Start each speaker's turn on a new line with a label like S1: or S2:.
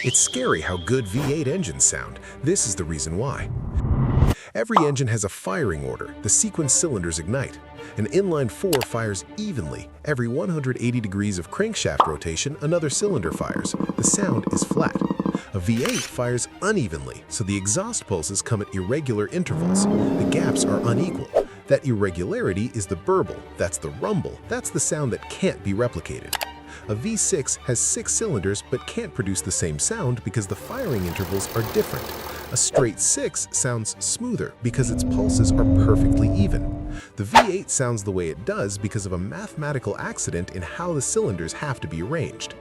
S1: It's scary how good V8 engines sound. This is the reason why. Every engine has a firing order. The sequence cylinders ignite. An inline 4 fires evenly. Every 180 degrees of crankshaft rotation, another cylinder fires. The sound is flat. A V8 fires unevenly, so the exhaust pulses come at irregular intervals. The gaps are unequal. That irregularity is the burble. That's the rumble. That's the sound that can't be replicated. A V6 has 6 cylinders but can't produce the same sound because the firing intervals are different. A straight 6 sounds smoother because its pulses are perfectly even. The V8 sounds the way it does because of a mathematical accident in how the cylinders have to be arranged.